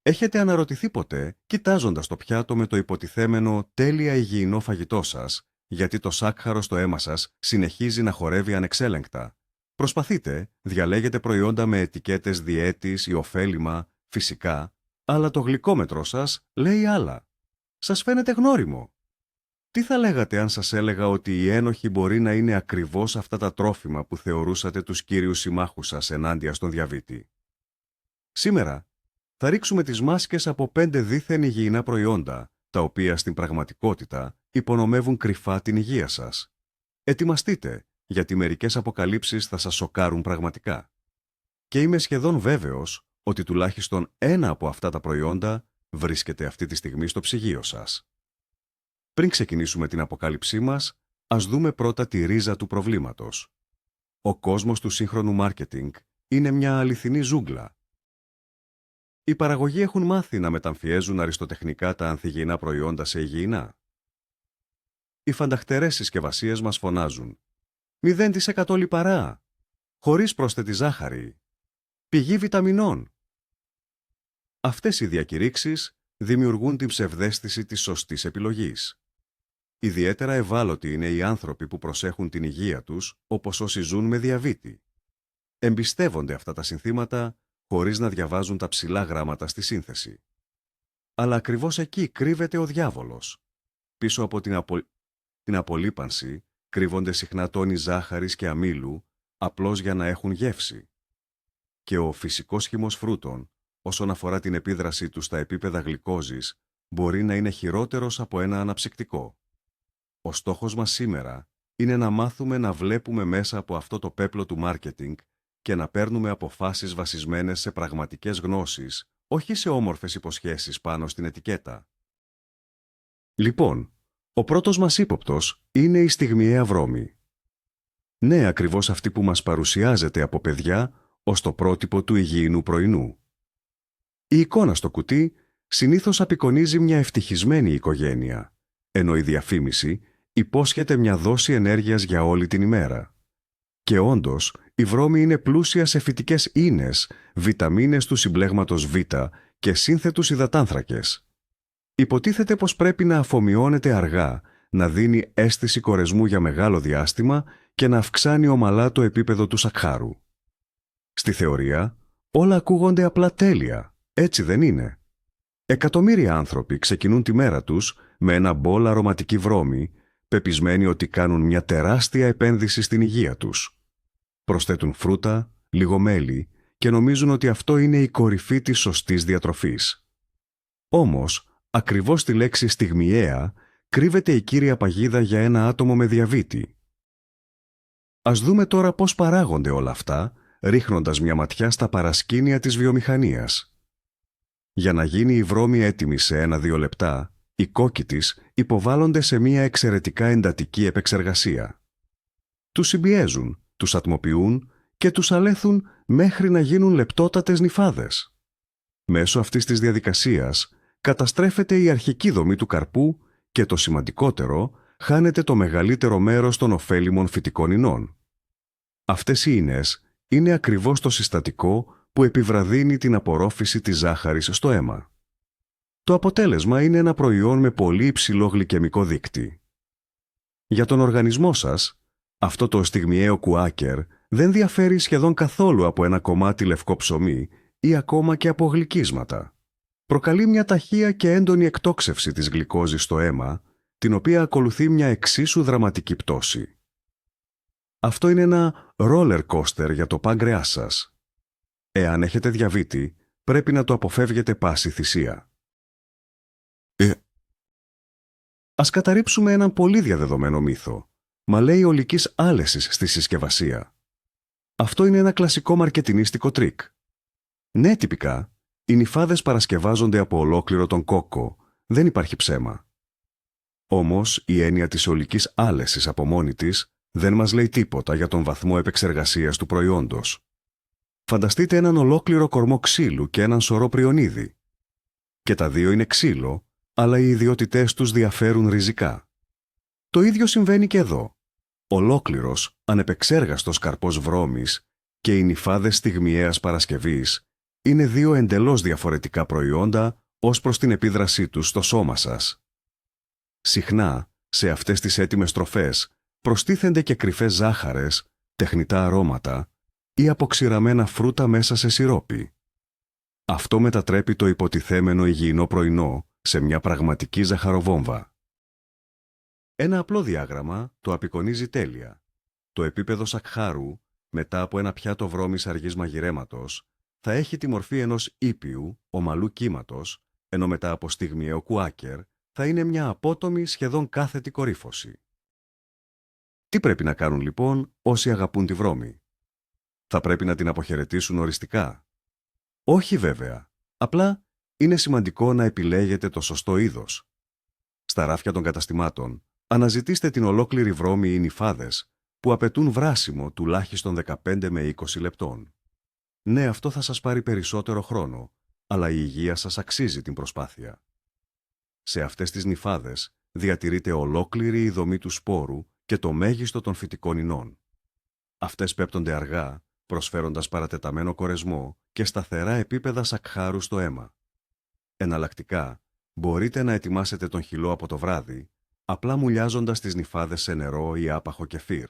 Έχετε αναρωτηθεί ποτέ, κοιτάζοντας το πιάτο με το υποτιθέμενο τέλεια υγιεινό φαγητό σας, γιατί το σάκχαρο στο αίμα σας συνεχίζει να χορεύει ανεξέλεγκτα? Προσπαθείτε, διαλέγετε προϊόντα με ετικέτες διέτης ή ωφέλιμα, φυσικά, αλλά το γλυκόμετρό σας λέει άλλα. Σας φαίνεται γνώριμο. Τι θα λέγατε αν σας έλεγα ότι οι ένοχοι μπορεί να είναι ακριβώς αυτά τα τρόφιμα που θεωρούσατε τους κύριους συμμάχους σας ενάντια στον διαβήτη? Σήμερα, θα ρίξουμε τις μάσκες από 5 δίθεν υγιεινά προϊόντα, τα οποία στην πραγματικότητα υπονομεύουν κρυφά την υγεία σας. Ετοιμαστείτε, γιατί μερικές αποκαλύψεις θα σας σοκάρουν πραγματικά. Και είμαι σχεδόν βέβαιος ότι τουλάχιστον ένα από αυτά τα προϊόντα βρίσκεται αυτή τη στιγμή στο ψυγείο σας. Πριν ξεκινήσουμε την αποκάλυψή μας, ας δούμε πρώτα τη ρίζα του προβλήματος. Ο κόσμος του σύγχρονου μάρκετινγκ είναι μια αληθινή ζούγκλα. Οι παραγωγοί έχουν μάθει να μεταμφιέζουν αριστοτεχνικά τα ανθυγιεινά προϊόντα σε υγιεινά. Οι φανταχτερές συσκευασίες μας φωνάζουν 0% λιπαρά, χωρίς πρόσθετη ζάχαρη, πηγή βιταμινών. Αυτές οι διακηρύξεις δημιουργούν την ψευδαίσθηση της σωστής επιλογής. Ιδιαίτερα ευάλωτοι είναι οι άνθρωποι που προσέχουν την υγεία τους, όπως όσοι ζουν με διαβήτη. Εμπιστεύονται αυτά τα συνθήματα χωρίς να διαβάζουν τα ψηλά γράμματα στη σύνθεση. Αλλά ακριβώς εκεί κρύβεται ο διάβολος. Πίσω από την απολύπανση κρύβονται συχνά τόνοι ζάχαρης και αμύλου, απλώς για να έχουν γεύση. Και ο φυσικός χυμός φρούτων, όσον αφορά την επίδρασή του στα επίπεδα γλυκόζης, μπορεί να είναι χειρότερος από ένα αναψυκτικό. Ο στόχος μας σήμερα είναι να μάθουμε να βλέπουμε μέσα από αυτό το πέπλο του μάρκετινγκ και να παίρνουμε αποφάσεις βασισμένες σε πραγματικές γνώσεις, όχι σε όμορφες υποσχέσεις πάνω στην ετικέτα. Λοιπόν, ο πρώτος μας ύποπτος είναι η στιγμιαία βρώμη. Ναι, ακριβώς αυτή που μας παρουσιάζεται από παιδιά ως το πρότυπο του υγιεινού πρωινού. Η εικόνα στο κουτί συνήθως απεικονίζει μια ευτυχισμένη οικογένεια, ενώ η διαφήμιση υπόσχεται μια δόση ενέργειας για όλη την ημέρα. Και όντως, η βρώμη είναι πλούσια σε φυτικές ίνες, βιταμίνες του συμπλέγματος Β και σύνθετους υδατάνθρακες. Υποτίθεται πως πρέπει να αφομοιώνεται αργά, να δίνει αίσθηση κορεσμού για μεγάλο διάστημα και να αυξάνει ομαλά το επίπεδο του σακχάρου. Στη θεωρία, όλα ακούγονται απλά τέλεια, έτσι δεν είναι? Εκατομμύρια άνθρωποι ξεκινούν τη μέρα τους με ένα μπολ αρωματική βρώμη, πεπισμένοι ότι κάνουν μια τεράστια επένδυση στην υγεία τους. Προσθέτουν φρούτα, λίγο μέλι και νομίζουν ότι αυτό είναι η κορυφή της σωστής διατροφής. Όμως, ακριβώς στη λέξη στιγμιαία κρύβεται η κύρια παγίδα για ένα άτομο με διαβήτη. Ας δούμε τώρα πώς παράγονται όλα αυτά, ρίχνοντας μια ματιά στα παρασκήνια της βιομηχανίας. Για να γίνει η βρώμη έτοιμη σε 1-2 λεπτά, οι κόκκι της υποβάλλονται σε μια εξαιρετικά εντατική επεξεργασία. Τους συμπιέζουν, τους ατμοποιούν και τους αλέθουν μέχρι να γίνουν λεπτότατες νυφάδες. Μέσω αυτής της διαδικασίας καταστρέφεται η αρχική δομή του καρπού και το σημαντικότερο, χάνεται το μεγαλύτερο μέρος των ωφέλιμων φυτικών ινών. Αυτές οι ίνες είναι ακριβώς το συστατικό που επιβραδύνει την απορρόφηση της ζάχαρης στο αίμα. Το αποτέλεσμα είναι ένα προϊόν με πολύ υψηλό γλυκαιμικό δείκτη. Για τον οργανισμό σας, αυτό το στιγμιαίο κουάκερ δεν διαφέρει σχεδόν καθόλου από ένα κομμάτι λευκό ψωμί ή ακόμα και από γλυκίσματα. Προκαλεί μια ταχεία και έντονη εκτόξευση της γλυκόζης στο αίμα, την οποία ακολουθεί μια εξίσου δραματική πτώση. Αυτό είναι ένα roller coaster για το πάγκρεάς σας. Εάν έχετε διαβήτη, πρέπει να το αποφεύγετε πάση θυσία. Ας καταρρίψουμε έναν πολύ διαδεδομένο μύθο. Μα λέει ολικής άλεσης στη συσκευασία. Αυτό είναι ένα κλασικό μαρκετινίστικο τρίκ. Ναι, τυπικά, οι νυφάδες παρασκευάζονται από ολόκληρο τον κόκκο, δεν υπάρχει ψέμα. Όμως, η έννοια της ολικής άλεσης από μόνη της δεν μας λέει τίποτα για τον βαθμό επεξεργασίας του προϊόντος. Φανταστείτε έναν ολόκληρο κορμό ξύλου και έναν σωρό πριονίδι. Και τα δύο είναι ξύλο, αλλά οι ιδιότητές τους διαφέρουν ριζικά. Το ίδιο συμβαίνει και εδώ. Ολόκληρος, ανεπεξέργαστος καρπός βρώμης και οι νυφάδες στιγμιαίας παρασκευής είναι δύο εντελώς διαφορετικά προϊόντα ως προς την επίδρασή τους στο σώμα σας. Συχνά, σε αυτές τις έτοιμες τροφές προστίθενται και κρυφές ζάχαρες, τεχνητά αρώματα ή αποξηραμένα φρούτα μέσα σε σιρόπι. Αυτό μετατρέπει το υποτιθέμενο υγιεινό πρωινό σε μια πραγματική ζαχαροβόμβα. Ένα απλό διάγραμμα το απεικονίζει τέλεια. Το επίπεδο σακχάρου, μετά από ένα πιάτο βρώμης αργής μαγειρέματος, θα έχει τη μορφή ενός ήπιου, ομαλού κύματος, ενώ μετά από στιγμιαίο κουάκερ θα είναι μια απότομη, σχεδόν κάθετη κορύφωση. Τι πρέπει να κάνουν λοιπόν όσοι αγαπούν τη βρώμη? Θα πρέπει να την αποχαιρετήσουν οριστικά? Όχι βέβαια, απλά είναι σημαντικό να επιλέγετε το σωστό είδος. Στα ράφια των καταστημάτων, αναζητήστε την ολόκληρη βρώμη ή νυφάδες που απαιτούν βράσιμο τουλάχιστον 15 με 20 λεπτών. Ναι, αυτό θα σας πάρει περισσότερο χρόνο, αλλά η υγεία σας αξίζει την προσπάθεια. Σε αυτές τις νυφάδες διατηρείται ολόκληρη η δομή του σπόρου και το μέγιστο των φυτικών ινών. Αυτές πέπτονται αργά, προσφέροντας παρατεταμένο κορεσμό και σταθερά επίπεδα σακχάρου στο αίμα. Εναλλακτικά, μπορείτε να ετοιμάσετε τον χυλό από το βράδυ, απλά μουλιάζοντας τις νυφάδες σε νερό ή άπαχο κεφίρ.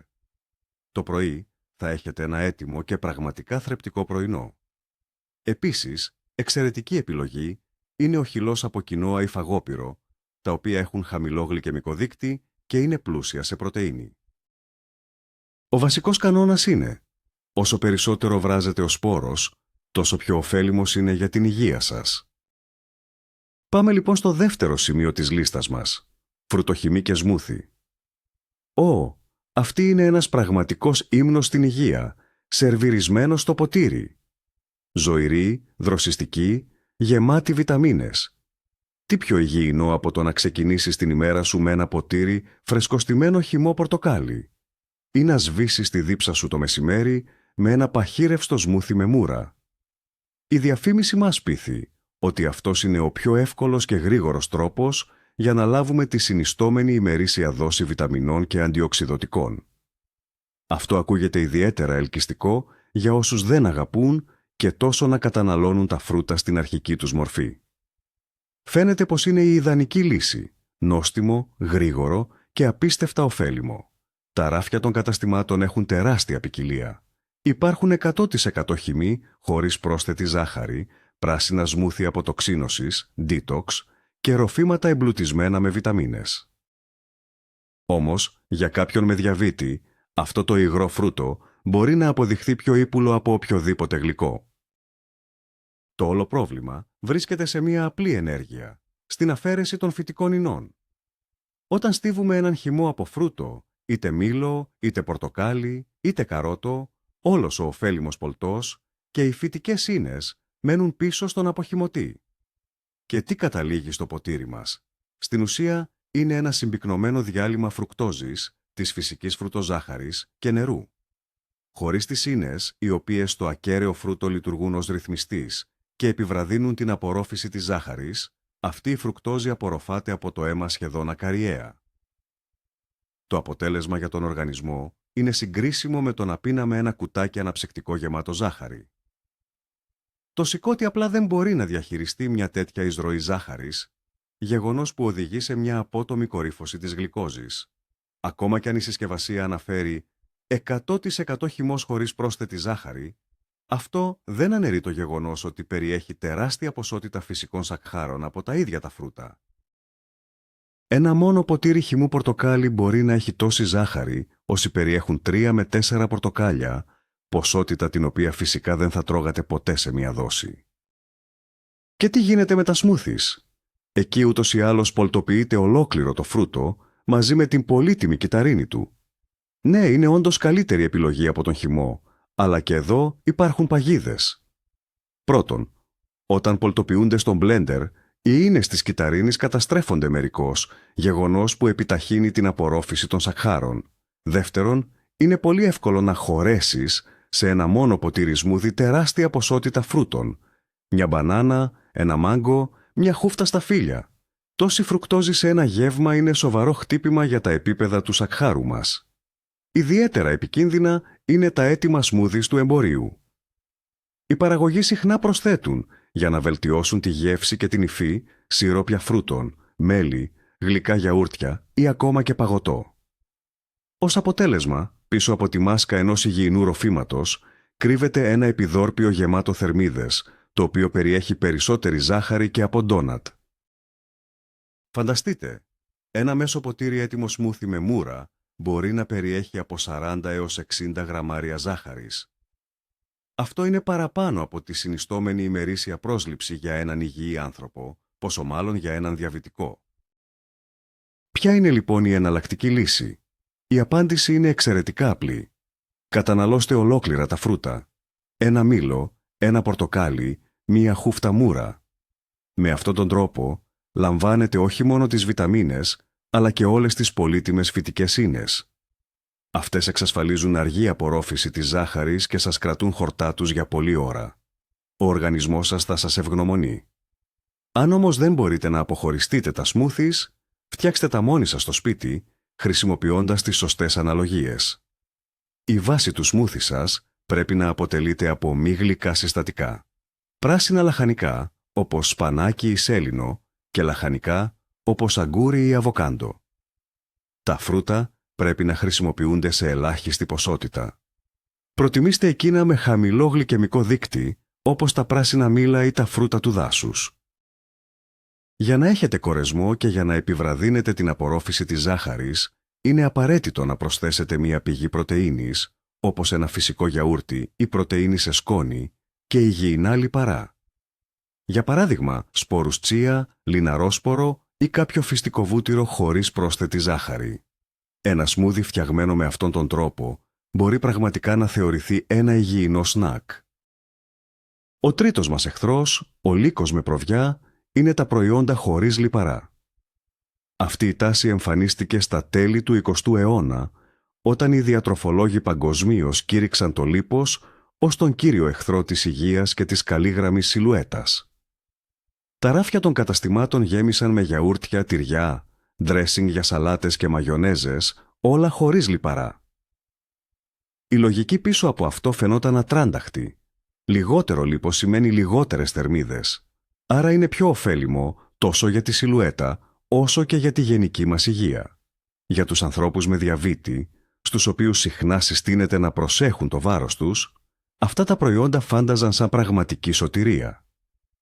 Το πρωί θα έχετε ένα έτοιμο και πραγματικά θρεπτικό πρωινό. Επίσης, εξαιρετική επιλογή είναι ο χυλός από κοινόα ή φαγόπυρο, τα οποία έχουν χαμηλό γλυκαιμικό δείκτη και είναι πλούσια σε πρωτεΐνη. Ο βασικός κανόνας είναι, όσο περισσότερο βράζεται ο σπόρος, τόσο πιο ωφέλιμος είναι για την υγεία σας. Πάμε λοιπόν στο δεύτερο σημείο της λίστας μας, φρουτοχυμή και σμούθι. Αυτή είναι ένας πραγματικός ύμνος στην υγεία, σερβιρισμένος στο ποτήρι. Ζωηρή, δροσιστική, γεμάτη βιταμίνες. Τι πιο υγιεινό από το να ξεκινήσεις την ημέρα σου με ένα ποτήρι φρεσκοστημένο χυμό πορτοκάλι ή να σβήσεις τη δίψα σου το μεσημέρι με ένα παχύρευστο σμούθι με μούρα. Η διαφήμιση μας πείθει ότι αυτός είναι ο πιο εύκολος και γρήγορος τρόπος για να λάβουμε τη συνιστόμενη ημερήσια δόση βιταμινών και αντιοξυδοτικών. Αυτό ακούγεται ιδιαίτερα ελκυστικό για όσους δεν αγαπούν και τόσο να καταναλώνουν τα φρούτα στην αρχική τους μορφή. Φαίνεται πως είναι η ιδανική λύση, νόστιμο, γρήγορο και απίστευτα ωφέλιμο. Τα ράφια των καταστημάτων έχουν τεράστια ποικιλία. Υπάρχουν 100% χυμή χωρίς πρόσθετη ζάχαρη, πράσινα σμούθι αποτοξίνωσης, detox και ροφήματα εμπλουτισμένα με βιταμίνες. Όμως, για κάποιον με διαβήτη, αυτό το υγρό φρούτο μπορεί να αποδειχθεί πιο ύπουλο από οποιοδήποτε γλυκό. Το όλο πρόβλημα βρίσκεται σε μια απλή ενέργεια, στην αφαίρεση των φυτικών ινών. Όταν στίβουμε έναν χυμό από φρούτο, είτε μήλο, είτε πορτοκάλι, είτε καρότο, όλος ο ωφέλιμος πολτός και οι φυτικές ίνες μένουν πίσω στον αποχυμωτή. Και τι καταλήγει στο ποτήρι μας? Στην ουσία είναι ένα συμπυκνωμένο διάλειμμα φρουκτόζης, της φυσικής φρουτοζάχαρης και νερού. Χωρίς τις ίνες, οι οποίες στο ακέραιο φρούτο λειτουργούν ως ρυθμιστής και επιβραδύνουν την απορρόφηση της ζάχαρης, αυτή η φρουκτόζη απορροφάται από το αίμα σχεδόν ακαριέα. Το αποτέλεσμα για τον οργανισμό είναι συγκρίσιμο με το να πίναμε ένα κουτάκι αναψυκτικό γεμάτο ζάχαρη. Το σηκώτη απλά δεν μπορεί να διαχειριστεί μια τέτοια εισρωή ζάχαρης, γεγονός που οδηγεί σε μια απότομη κορύφωση της γλυκόζης. Ακόμα κι αν η συσκευασία αναφέρει 100% χυμός χωρίς πρόσθετη ζάχαρη, αυτό δεν αναιρεί το γεγονός ότι περιέχει τεράστια ποσότητα φυσικών σακχάρων από τα ίδια τα φρούτα. Ένα μόνο ποτήρι χυμού πορτοκάλι μπορεί να έχει τόση ζάχαρη όσοι περιέχουν 3 με 4 πορτοκάλια, ποσότητα την οποία φυσικά δεν θα τρώγατε ποτέ σε μία δόση. Και τι γίνεται με τα σμούθις? Εκεί ούτως ή άλλως πολτοποιείται ολόκληρο το φρούτο μαζί με την πολύτιμη κυταρίνη του. Ναι, είναι όντως καλύτερη επιλογή από τον χυμό, αλλά και εδώ υπάρχουν παγίδες. Πρώτον, όταν πολτοποιούνται στον μπλέντερ, οι ίνες της κυταρίνης καταστρέφονται μερικώς, γεγονός που επιταχύνει την απορρόφηση των σακχάρων. Δεύτερον, είναι πολύ εύκολο να χωρέσεις σε ένα μόνο ποτήρι σμούθι τεράστια ποσότητα φρούτων. Μια μπανάνα, ένα μάγκο, μια χούφτα σταφύλια. Τόση φρουκτόζη σε ένα γεύμα είναι σοβαρό χτύπημα για τα επίπεδα του σακχάρου μας. Ιδιαίτερα επικίνδυνα είναι τα έτοιμα σμούθις του εμπορίου. Οι παραγωγοί συχνά προσθέτουν, για να βελτιώσουν τη γεύση και την υφή, σιρόπια φρούτων, μέλι, γλυκά γιαούρτια ή ακόμα και παγωτό. Ως αποτέλεσμα, πίσω από τη μάσκα ενός υγιεινού ροφήματος, κρύβεται ένα επιδόρπιο γεμάτο θερμίδες, το οποίο περιέχει περισσότερη ζάχαρη και από ντόνατ. Φανταστείτε, ένα μέσο ποτήρι έτοιμο σμούθι με μούρα μπορεί να περιέχει από 40 έως 60 γραμμάρια ζάχαρης. Αυτό είναι παραπάνω από τη συνιστόμενη ημερήσια πρόσληψη για έναν υγιή άνθρωπο, πόσο μάλλον για έναν διαβητικό. Ποια είναι λοιπόν η εναλλακτική λύση? Η απάντηση είναι εξαιρετικά απλή. Καταναλώστε ολόκληρα τα φρούτα. Ένα μήλο, ένα πορτοκάλι, μία χούφτα μούρα. Με αυτόν τον τρόπο, λαμβάνετε όχι μόνο τις βιταμίνες, αλλά και όλες τις πολύτιμες φυτικές ίνες. Αυτές εξασφαλίζουν αργή απορρόφηση της ζάχαρης και σας κρατούν χορτάτους για πολλή ώρα. Ο οργανισμός σας θα σας ευγνωμονεί. Αν όμως δεν μπορείτε να αποχωριστείτε τα σμούθις, φτιάξτε τα μόνοι σας στο σπίτι, χρησιμοποιώντας τις σωστές αναλογίες. Η βάση του σμούθι σας πρέπει να αποτελείται από μη γλυκά συστατικά. Πράσινα λαχανικά, όπως σπανάκι ή σέλινο, και λαχανικά, όπως αγκούρι ή αβοκάντο. Τα φρούτα πρέπει να χρησιμοποιούνται σε ελάχιστη ποσότητα. Προτιμήστε εκείνα με χαμηλό γλυκαιμικό δείκτη, όπως τα πράσινα μήλα ή τα φρούτα του δάσους. Για να έχετε κορεσμό και για να επιβραδύνετε την απορρόφηση της ζάχαρης, είναι απαραίτητο να προσθέσετε μία πηγή πρωτεΐνης, όπως ένα φυσικό γιαούρτι ή πρωτεΐνη σε σκόνη, και υγιεινά λιπαρά. Για παράδειγμα, σπόρους τσία, λιναρόσπορο ή κάποιο φυστικό βούτυρο χωρίς πρόσθετη ζάχαρη. Ένα σμούδι φτιαγμένο με αυτόν τον τρόπο μπορεί πραγματικά να θεωρηθεί ένα υγιεινό σνακ. Ο τρίτος μας εχθρός, ο λύκος με προβιά, είναι τα προϊόντα χωρίς λιπαρά. Αυτή η τάση εμφανίστηκε στα τέλη του 20ου αιώνα, όταν οι διατροφολόγοι παγκοσμίως κήρυξαν το λίπος ως τον κύριο εχθρό της υγείας και της καλήγραμμης σιλουέτας. Τα ράφια των καταστημάτων γέμισαν με γιαούρτια, τυριά, ντρέσινγκ για σαλάτες και μαγιονέζες, όλα χωρίς λιπαρά. Η λογική πίσω από αυτό φαινόταν ατράνταχτη. Λιγότερο λίπος σημαίνει λιγότερες θερμίδες. Άρα είναι πιο ωφέλιμο τόσο για τη σιλουέτα, όσο και για τη γενική μας υγεία. Για τους ανθρώπους με διαβήτη, στους οποίους συχνά συστήνεται να προσέχουν το βάρος τους, αυτά τα προϊόντα φάνταζαν σαν πραγματική σωτηρία.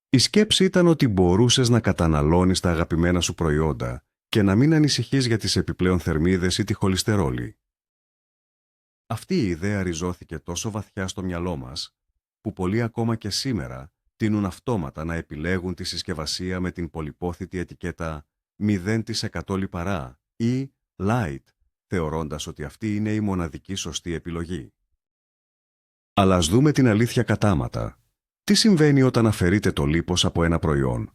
Η σκέψη ήταν ότι μπορούσες να καταναλώνεις τα αγαπημένα σου προϊόντα και να μην ανησυχείς για τις επιπλέον θερμίδες ή τη χολυστερόλη. Αυτή η ιδέα ριζώθηκε τόσο βαθιά στο μυαλό μας, που πολλοί ακόμα και σήμερα τείνουν αυτόματα να επιλέγουν τη συσκευασία με την πολυπόθητη ετικέτα 0% λιπαρά ή light, θεωρώντας ότι αυτή είναι η μοναδική σωστή επιλογή. Αλλά ας δούμε την αλήθεια κατάματα. Τι συμβαίνει όταν αφαιρείτε το λίπος από ένα προϊόν?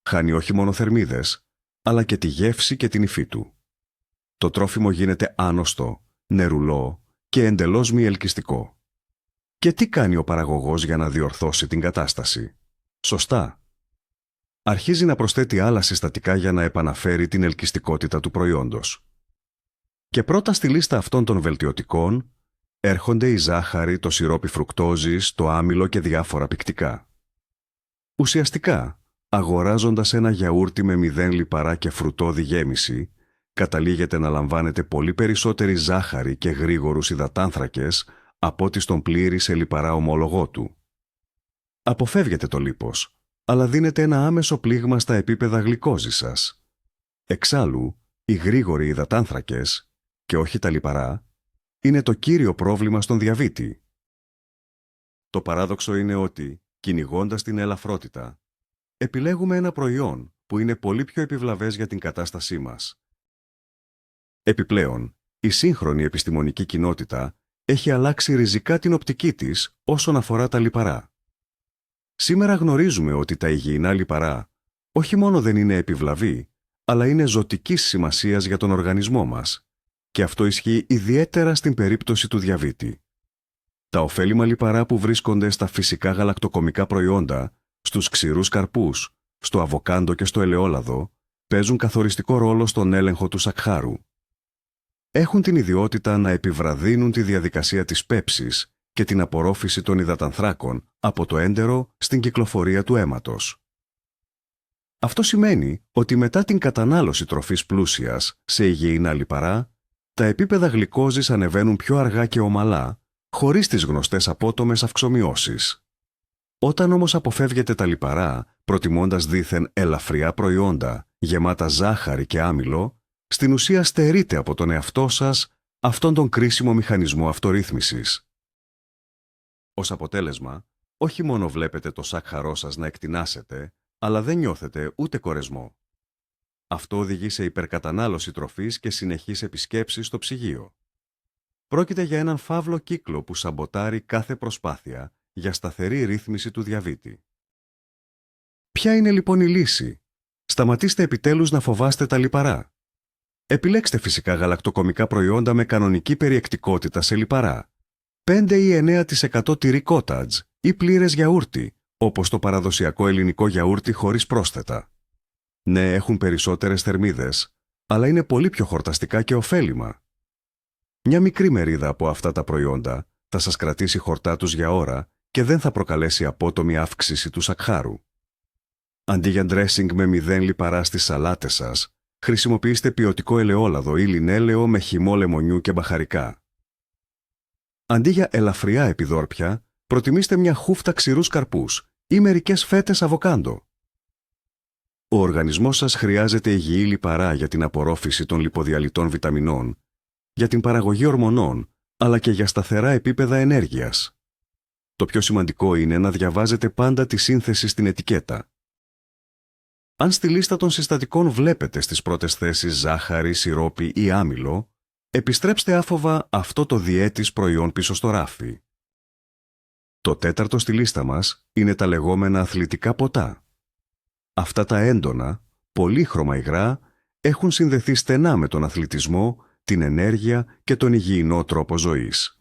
Χάνει όχι μόνο θερμίδες, αλλά και τη γεύση και την υφή του. Το τρόφιμο γίνεται άνοστο, νερουλό και εντελώς μη ελκυστικό. Και τι κάνει ο παραγωγός για να διορθώσει την κατάσταση? Σωστά. Αρχίζει να προσθέτει άλλα συστατικά για να επαναφέρει την ελκυστικότητα του προϊόντος. Και πρώτα στη λίστα αυτών των βελτιωτικών έρχονται η ζάχαρη, το σιρόπι φρουκτόζης, το άμυλο και διάφορα πικτικά. Ουσιαστικά, αγοράζοντας ένα γιαούρτι με 0 λιπαρά και φρουτώδη γέμιση, καταλήγετε να λαμβάνετε πολύ περισσότερη ζάχαρη και γρήγορους υδατάνθρακες από ό,τι στον πλήρη σε λιπαρά ομόλογό του. Αποφεύγετε το λίπος, αλλά δίνετε ένα άμεσο πλήγμα στα επίπεδα γλυκόζης σας. Εξάλλου, οι γρήγοροι υδατάνθρακες, και όχι τα λιπαρά, είναι το κύριο πρόβλημα στον διαβήτη. Το παράδοξο είναι ότι, κυνηγώντας την ελαφρότητα, επιλέγουμε ένα προϊόν που είναι πολύ πιο επιβλαβές για την κατάστασή μας. Επιπλέον, η σύγχρονη επιστημονική κοινότητα έχει αλλάξει ριζικά την οπτική της όσον αφορά τα λιπαρά. Σήμερα γνωρίζουμε ότι τα υγιεινά λιπαρά όχι μόνο δεν είναι επιβλαβή, αλλά είναι ζωτικής σημασίας για τον οργανισμό μας, και αυτό ισχύει ιδιαίτερα στην περίπτωση του διαβήτη. Τα ωφέλιμα λιπαρά που βρίσκονται στα φυσικά γαλακτοκομικά προϊόντα, στους ξηρούς καρπούς, στο αβοκάντο και στο ελαιόλαδο, παίζουν καθοριστικό ρόλο στον έλεγχο του σακχάρου. Έχουν την ιδιότητα να επιβραδύνουν τη διαδικασία της πέψης και την απορρόφηση των υδατανθράκων από το έντερο στην κυκλοφορία του αίματος. Αυτό σημαίνει ότι μετά την κατανάλωση τροφής πλούσιας σε υγιεινά λιπαρά, τα επίπεδα γλυκόζης ανεβαίνουν πιο αργά και ομαλά, χωρίς τις γνωστές απότομες αυξομοιώσεις. Όταν όμως αποφεύγετε τα λιπαρά, προτιμώντας δήθεν ελαφριά προϊόντα, γεμάτα ζάχαρη και άμυλο, στην ουσία στερείτε από τον εαυτό σας αυτόν τον κρίσιμο μηχανισμό αυτορύθμισης. Ως αποτέλεσμα, όχι μόνο βλέπετε το σάκχαρό σας να εκτινάσετε, αλλά δεν νιώθετε ούτε κορεσμό. Αυτό οδηγεί σε υπερκατανάλωση τροφής και συνεχείς επισκέψεις στο ψυγείο. Πρόκειται για έναν φαύλο κύκλο που σαμποτάρει κάθε προσπάθεια για σταθερή ρύθμιση του διαβήτη. Ποια είναι λοιπόν η λύση? Σταματήστε επιτέλους να φοβάστε τα λιπαρά. Επιλέξτε φυσικά γαλακτοκομικά προϊόντα με κανονική περιεκτικότητα σε λιπαρά. 5 ή 9% τυρί cottage ή πλήρες γιαούρτι, όπως το παραδοσιακό ελληνικό γιαούρτι χωρίς πρόσθετα. Ναι, έχουν περισσότερες θερμίδες, αλλά είναι πολύ πιο χορταστικά και ωφέλιμα. Μια μικρή μερίδα από αυτά τα προϊόντα θα σας κρατήσει χορτά τους για ώρα και δεν θα προκαλέσει απότομη αύξηση του σακχάρου. Αντί για dressing με 0 λιπαρά στις σαλάτες σας, χρησιμοποιήστε ποιοτικό ελαιόλαδο ή λινέλαιο με χυμό λεμονιού και μπαχαρικά. Αντί για ελαφριά επιδόρπια, προτιμήστε μια χούφτα ξηρούς καρπούς ή μερικές φέτες αβοκάντο. Ο οργανισμός σας χρειάζεται υγιή λιπαρά για την απορρόφηση των λιποδιαλυτών βιταμινών, για την παραγωγή ορμονών, αλλά και για σταθερά επίπεδα ενέργειας. Το πιο σημαντικό είναι να διαβάζετε πάντα τη σύνθεση στην ετικέτα. Αν στη λίστα των συστατικών βλέπετε στις πρώτες θέσεις ζάχαρη, σιρόπι ή άμυλο, επιστρέψτε άφοβα αυτό το διέτης προϊόν πίσω στο ράφι. Το τέταρτο στη λίστα μας είναι τα λεγόμενα αθλητικά ποτά. Αυτά τα έντονα, πολύχρωμα υγρά, έχουν συνδεθεί στενά με τον αθλητισμό, την ενέργεια και τον υγιεινό τρόπο ζωής.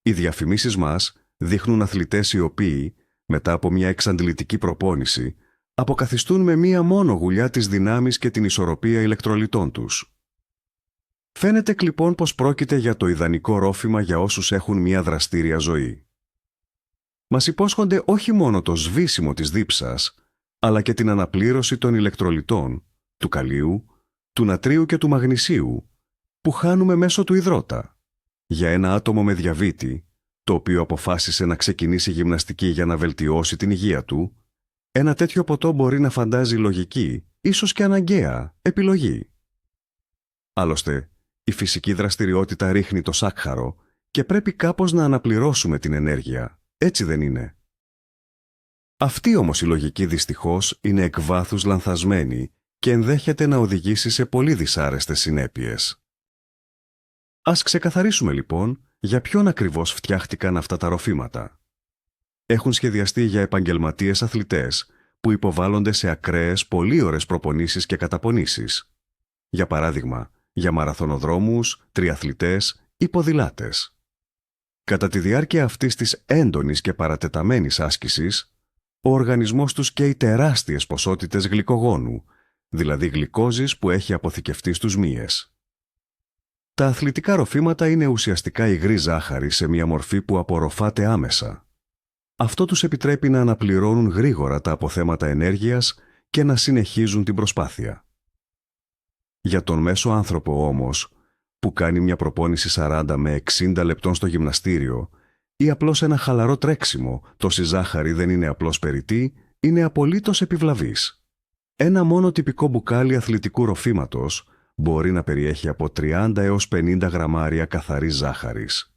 Οι διαφημίσεις μας δείχνουν αθλητές οι οποίοι, μετά από μια εξαντλητική προπόνηση, αποκαθιστούν με μία μόνο γουλιά τις δυνάμεις και την ισορροπία ηλεκτρολιτών τους. Φαίνεται λοιπόν πως πρόκειται για το ιδανικό ρόφημα για όσους έχουν μία δραστήρια ζωή. Μας υπόσχονται όχι μόνο το σβήσιμο της δίψας, αλλά και την αναπλήρωση των ηλεκτρολιτών, του καλίου, του νατρίου και του μαγνησίου, που χάνουμε μέσω του υδρότα. Για ένα άτομο με διαβήτη, το οποίο αποφάσισε να ξεκινήσει γυμναστική για να βελτιώσει την υγεία του, ένα τέτοιο ποτό μπορεί να φαντάζει λογική, ίσως και αναγκαία, επιλογή. Άλλωστε, η φυσική δραστηριότητα ρίχνει το σάκχαρο και πρέπει κάπως να αναπληρώσουμε την ενέργεια, έτσι δεν είναι? Αυτή όμως η λογική δυστυχώς είναι εκ βάθους λανθασμένη και ενδέχεται να οδηγήσει σε πολύ δυσάρεστες συνέπειες. Ας ξεκαθαρίσουμε λοιπόν για ποιον ακριβώς φτιάχτηκαν αυτά τα ροφήματα. Έχουν σχεδιαστεί για επαγγελματίες αθλητές που υποβάλλονται σε ακραίες πολύωρες προπονήσεις και καταπονήσεις. Για παράδειγμα, για μαραθωνοδρόμους, τριαθλητές ή ποδηλάτες. Κατά τη διάρκεια αυτής της έντονης και παρατεταμένης άσκησης, ο οργανισμός τους καίει τεράστιες ποσότητες γλυκογόνου, δηλαδή γλυκόζης που έχει αποθηκευτεί στους μύες. Τα αθλητικά ροφήματα είναι ουσιαστικά υγρή ζάχαρη σε μια μορφή που απορροφάται άμεσα. Αυτό τους επιτρέπει να αναπληρώνουν γρήγορα τα αποθέματα ενέργειας και να συνεχίζουν την προσπάθεια. Για τον μέσο άνθρωπο όμως, που κάνει μια προπόνηση 40 με 60 λεπτών στο γυμναστήριο ή απλώς ένα χαλαρό τρέξιμο, τόση ζάχαρη δεν είναι απλώς περιττή, είναι απολύτως επιβλαβής. Ένα μόνο τυπικό μπουκάλι αθλητικού ροφήματος μπορεί να περιέχει από 30 έως 50 γραμμάρια καθαρής ζάχαρης.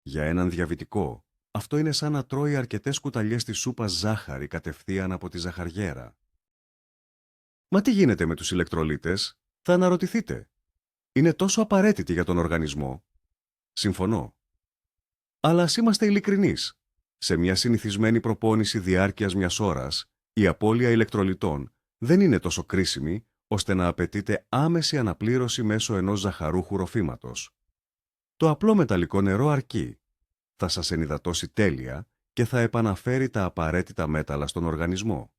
Για έναν διαβητικό, αυτό είναι σαν να τρώει αρκετές κουταλιές της σούπας ζάχαρη κατευθείαν από τη ζαχαριέρα. Μα τι γίνεται με τους ηλεκτρολίτες, θα αναρωτηθείτε. Είναι τόσο απαραίτητοι για τον οργανισμό. Συμφωνώ. Αλλά ας είμαστε ειλικρινείς. Σε μια συνηθισμένη προπόνηση διάρκειας μιας ώρας, η απώλεια ηλεκτρολιτών δεν είναι τόσο κρίσιμη ώστε να απαιτείται άμεση αναπλήρωση μέσω ενός ζαχαρούχου ροφήματος. Το απλό μεταλλικό νερό αρκεί. Θα σας ενυδατώσει τέλεια και θα επαναφέρει τα απαραίτητα μέταλλα στον οργανισμό.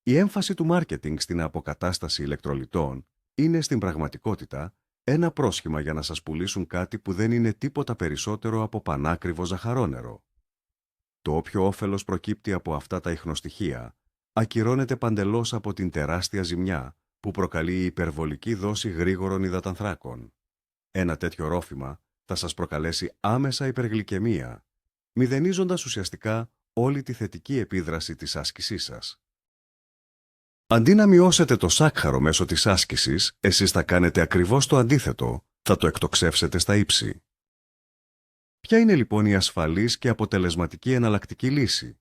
Η έμφαση του μάρκετινγκ στην αποκατάσταση ηλεκτρολιτών είναι στην πραγματικότητα ένα πρόσχημα για να σας πουλήσουν κάτι που δεν είναι τίποτα περισσότερο από πανάκριβο ζαχαρόνερο. Το όποιο όφελος προκύπτει από αυτά τα ιχνοστοιχεία ακυρώνεται παντελώς από την τεράστια ζημιά που προκαλεί η υπερβολική δόση γρήγορων υδατανθράκων. Ένα τέτοιο ρόφημα θα σας προκαλέσει άμεσα υπεργλυκαιμία, μηδενίζοντας ουσιαστικά όλη τη θετική επίδραση της άσκησής σας. Αντί να μειώσετε το σάκχαρο μέσω της άσκησης, εσείς θα κάνετε ακριβώς το αντίθετο, θα το εκτοξεύσετε στα ύψη. Ποια είναι λοιπόν η ασφαλής και αποτελεσματική εναλλακτική λύση?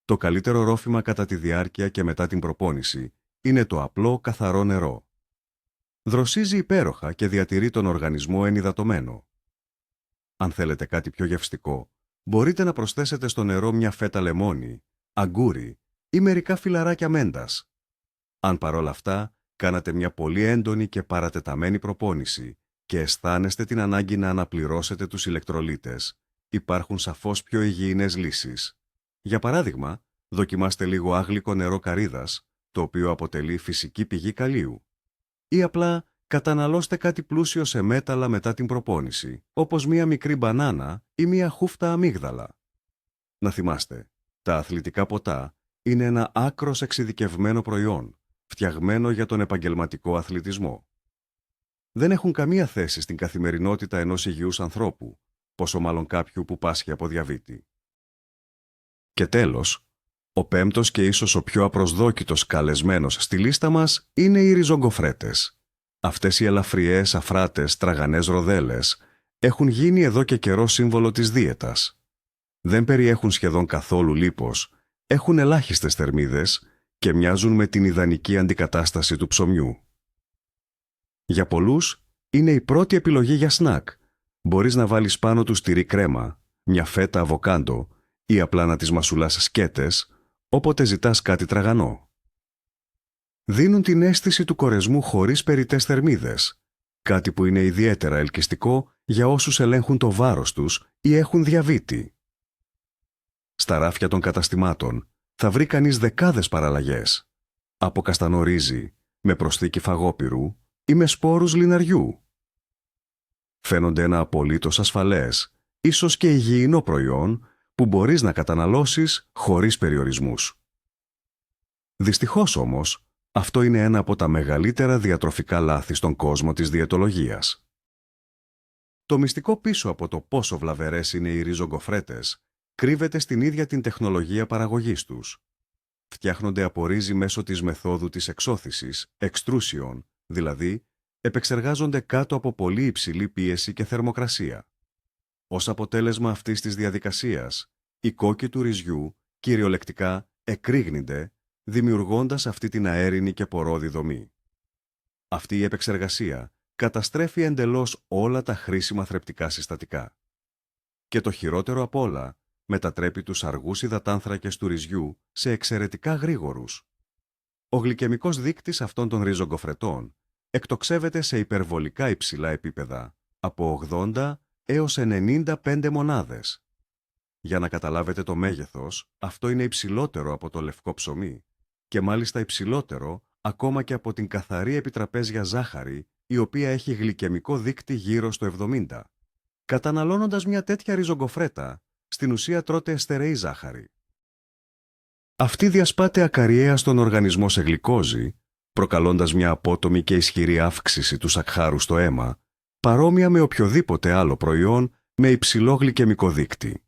Το καλύτερο ρόφημα κατά τη διάρκεια και μετά την προπόνηση είναι το απλό καθαρό νερό. Δροσίζει υπέροχα και διατηρεί τον οργανισμό ενυδατωμένο. Αν θέλετε κάτι πιο γευστικό, μπορείτε να προσθέσετε στο νερό μια φέτα λεμόνι, αγκούρι ή μερικά φυλαράκια μέντας. Αν παρόλα αυτά κάνατε μια πολύ έντονη και παρατεταμένη προπόνηση και αισθάνεστε την ανάγκη να αναπληρώσετε τους ηλεκτρολίτες, υπάρχουν σαφώς πιο υγιεινές λύσεις. Για παράδειγμα, δοκιμάστε λίγο άγλικο νερό καρύδας, το οποίο αποτελεί φυσική πηγή καλίου. Ή απλά καταναλώστε κάτι πλούσιο σε μέταλλα μετά την προπόνηση, όπως μία μικρή μπανάνα ή μία χούφτα αμύγδαλα. Να θυμάστε, τα αθλητικά ποτά είναι ένα άκρως εξειδικευμένο προϊόν, φτιαγμένο για τον επαγγελματικό αθλητισμό. Δεν έχουν καμία θέση στην καθημερινότητα ενός υγιούς ανθρώπου, πόσο μάλλον κάποιου που πάσχει από διαβήτη. Και τέλος, ο πέμπτος και ίσως ο πιο απροσδόκητος καλεσμένος στη λίστα μας είναι οι ριζογκοφρέτες. Αυτές οι ελαφριές, αφράτες, τραγανές ροδέλες έχουν γίνει εδώ και καιρό σύμβολο της δίαιτας. Δεν περιέχουν σχεδόν καθόλου λίπος, έχουν ελάχιστες θερμίδες και μοιάζουν με την ιδανική αντικατάσταση του ψωμιού. Για πολλούς είναι η πρώτη επιλογή για σνακ. Μπορείς να βάλεις πάνω τους τυρί κρέμα, μια φέτα αβοκάντο ή απλά να τις μασουλάς σκέτες όποτε ζητάς κάτι τραγανό. Δίνουν την αίσθηση του κορεσμού χωρίς περιττές θερμίδες, κάτι που είναι ιδιαίτερα ελκυστικό για όσους ελέγχουν το βάρος τους ή έχουν διαβήτη. Στα ράφια των καταστημάτων θα βρει κανείς δεκάδες παραλλαγές, από καστανό ρύζι, με προσθήκη φαγόπυρου ή με σπόρους λιναριού. Φαίνονται ένα απολύτως ασφαλές, ίσως και υγιεινό προϊόν που μπορείς να καταναλώσεις χωρίς περιορισμούς. Δυστυχώς όμως, αυτό είναι ένα από τα μεγαλύτερα διατροφικά λάθη στον κόσμο της διαιτολογίας. Το μυστικό πίσω από το πόσο βλαβερές είναι οι ριζογκοφρέτες κρύβεται στην ίδια την τεχνολογία παραγωγής τους. Φτιάχνονται από ρύζι μέσω της μεθόδου της εξώθησης, extrusion, δηλαδή επεξεργάζονται κάτω από πολύ υψηλή πίεση και θερμοκρασία. Ως αποτέλεσμα αυτής της διαδικασίας, οι κόκκι του ρυζιού κυριολεκτικά εκρήγνυνται, δημιουργώντας αυτή την αέρινη και πορώδη δομή. Αυτή η επεξεργασία καταστρέφει εντελώς όλα τα χρήσιμα θρεπτικά συστατικά. Και το χειρότερο απ' όλα, μετατρέπει τους αργούς υδατάνθρακες του ρυζιού σε εξαιρετικά γρήγορους. Ο γλυκαιμικός δείκτης αυτών των ριζογκοφρετών εκτοξεύεται σε υπερβολικά υψηλά επίπεδα, από 80 έως 95 μονάδες. Για να καταλάβετε το μέγεθος, αυτό είναι υψηλότερο από το λευκό ψωμί και μάλιστα υψηλότερο ακόμα και από την καθαρή επιτραπέζια ζάχαρη, η οποία έχει γλυκαιμικό δείκτη γύρω στο 70. Καταναλώνοντας μια τέτοια ριζογκοφρέτα, στην ουσία τρώτε στερεή ζάχαρη. Αυτή διασπάται ακαριέα στον οργανισμό σε γλυκόζη, προκαλώντας μια απότομη και ισχυρή αύξηση του σακχάρου στο αίμα, παρόμοια με οποιοδήποτε άλλο προϊόν με υψηλό γλυκαιμικό δείκτη.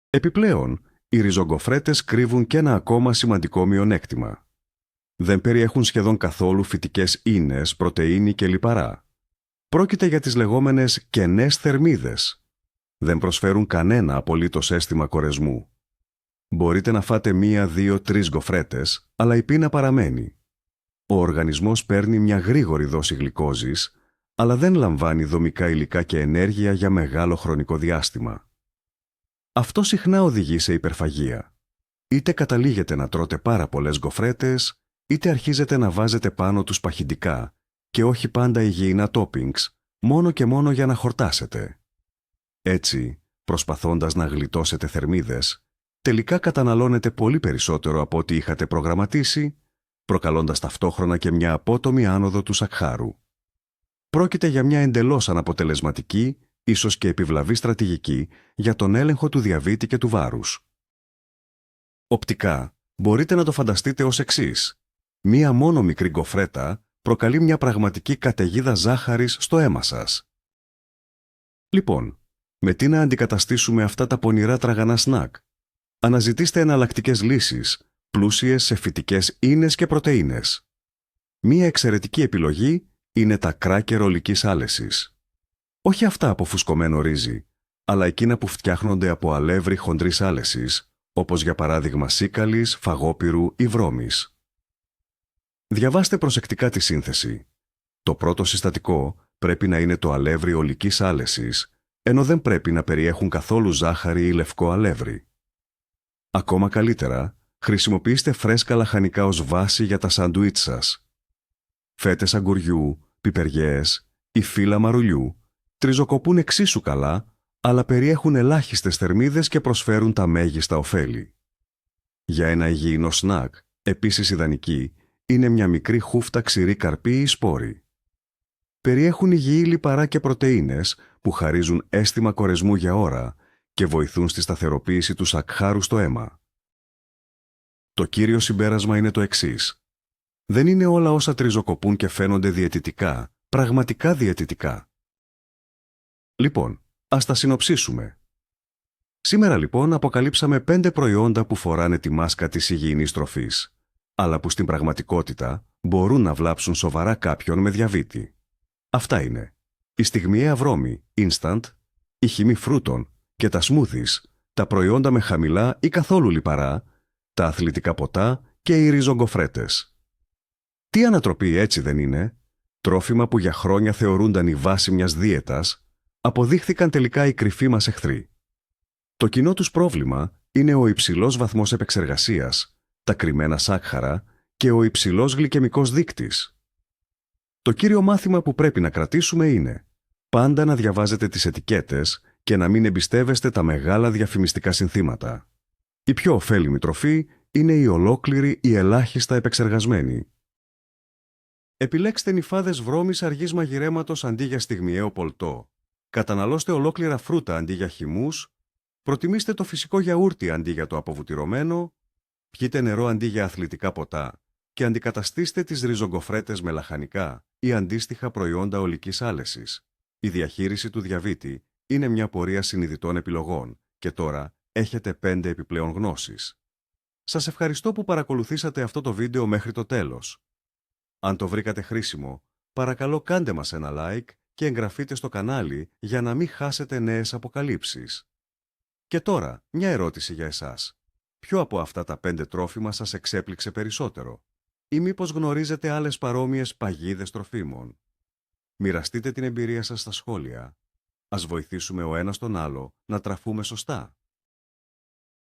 Επιπλέον, οι ριζογκοφρέτες κρύβουν και ένα ακόμα σημαντικό μειονέκτημα. Δεν περιέχουν σχεδόν καθόλου φυτικές ίνες, πρωτεΐνη και λιπαρά. Πρόκειται για τις λεγόμενες κενές θερμίδες. Δεν προσφέρουν κανένα απολύτως αίσθημα κορεσμού. Μπορείτε να φάτε 1, 2, 3 γκοφρέτες, αλλά η πείνα παραμένει. Ο οργανισμός παίρνει μια γρήγορη δόση γλυκόζης, αλλά δεν λαμβάνει δομικά υλικά και ενέργεια για μεγάλο χρονικό διάστημα. Αυτό συχνά οδηγεί σε υπερφαγία. Είτε καταλήγετε να τρώτε πάρα πολλές γκοφρέτες, είτε αρχίζετε να βάζετε πάνω τους παχυντικά και όχι πάντα υγιεινά toppings, μόνο και μόνο για να χορτάσετε. Έτσι, προσπαθώντας να γλιτώσετε θερμίδες, τελικά καταναλώνετε πολύ περισσότερο από ό,τι είχατε προγραμματίσει, προκαλώντας ταυτόχρονα και μια απότομη άνοδο του σακχάρου. Πρόκειται για μια εντελώς αναποτελεσματική, ίσως και επιβλαβή στρατηγική για τον έλεγχο του διαβήτη και του βάρους. Οπτικά, μπορείτε να το φανταστείτε ως εξής. Μία μόνο μικρή γκοφρέτα προκαλεί μια πραγματική καταιγίδα ζάχαρης στο αίμα σας. Λοιπόν, με τι να αντικαταστήσουμε αυτά τα πονηρά τραγανά σνακ? Αναζητήστε εναλλακτικές λύσεις, πλούσιες σε φυτικές ίνες και πρωτεΐνες. Μία εξαιρετική επιλογή είναι τα κράκερ ολικής άλεσης. Όχι αυτά από φουσκωμένο ρύζι, αλλά εκείνα που φτιάχνονται από αλεύρι χοντρής άλεσης, όπως για παράδειγμα σίκαλης, φαγόπυρου ή βρώμης. Διαβάστε προσεκτικά τη σύνθεση. Το πρώτο συστατικό πρέπει να είναι το αλεύρι ολικής άλεσης, ενώ δεν πρέπει να περιέχουν καθόλου ζάχαρη ή λευκό αλεύρι. Ακόμα καλύτερα, χρησιμοποιήστε φρέσκα λαχανικά ως βάση για τα σαντουίτ σας. Φέτες αγκουριού, πιπεριές ή φύλλα μαρουλιού τριζοκοπούν εξίσου καλά, αλλά περιέχουν ελάχιστες θερμίδες και προσφέρουν τα μέγιστα ωφέλη. Για ένα υγιεινό σνακ, επίσης ιδανική, είναι μια μικρή χούφτα ξηρή καρπή ή σπόρη. Περιέχουν υγιή λιπαρά και πρωτεΐνες που χαρίζουν αίσθημα κορεσμού για ώρα και βοηθούν στη σταθεροποίηση του σακχάρου στο αίμα. Το κύριο συμπέρασμα είναι το εξής. Δεν είναι όλα όσα τριζοκοπούν και φαίνονται διαιτητικά, πραγματικά διαιτητικά. Λοιπόν, ας τα συνοψίσουμε. Σήμερα λοιπόν αποκαλύψαμε 5 προϊόντα που φοράνε τη μάσκα της υγιεινής τροφής, αλλά που στην πραγματικότητα μπορούν να βλάψουν σοβαρά κάποιον με διαβήτη. Αυτά είναι η στιγμιαία βρώμη, instant, η χυμή φρούτων και τα smoothies, τα προϊόντα με χαμηλά ή καθόλου λιπαρά, τα αθλητικά ποτά και οι ριζογκοφρέτες. Τι ανατροπή, έτσι δεν είναι? Τρόφιμα που για χρόνια θεωρούνταν η βάση μιας δίαιτας, αποδείχθηκαν τελικά οι κρυφοί μας εχθροί. Το κοινό τους πρόβλημα είναι ο υψηλός βαθμός επεξεργασίας, τα κρυμμένα σάκχαρα και ο υψηλός γλυκαιμικός δείκτης. Το κύριο μάθημα που πρέπει να κρατήσουμε είναι πάντα να διαβάζετε τις ετικέτες και να μην εμπιστεύεστε τα μεγάλα διαφημιστικά συνθήματα. Η πιο ωφέλιμη τροφή είναι η ολόκληρη ή ελάχιστα επεξεργασμένη. Επιλέξτε νυφάδες βρώμης αργής μαγειρέματος αντί για στιγμιαίο πολτό. Καταναλώστε ολόκληρα φρούτα αντί για χυμούς. Προτιμήστε το φυσικό γιαούρτι αντί για το αποβουτυρωμένο. Πιείτε νερό αντί για αθλητικά ποτά και αντικαταστήστε τις ριζογκοφρέτες με λαχανικά ή αντίστοιχα προϊόντα ολικής άλεσης. Η διαχείριση του διαβήτη είναι μια πορεία συνειδητών επιλογών και τώρα έχετε 5 επιπλέον γνώσεις. Σας ευχαριστώ που παρακολουθήσατε αυτό το βίντεο μέχρι το τέλος. Αν το βρήκατε χρήσιμο, παρακαλώ κάντε μας ένα like και εγγραφείτε στο κανάλι για να μην χάσετε νέες αποκαλύψεις. Και τώρα, μια ερώτηση για εσάς. Ποιο από αυτά τα 5 τρόφιμα σας εξέπληξε περισσότερο? Ή μήπως γνωρίζετε άλλες παρόμοιες παγίδες τροφίμων? Μοιραστείτε την εμπειρία σας στα σχόλια. Ας βοηθήσουμε ο ένας τον άλλο να τραφούμε σωστά.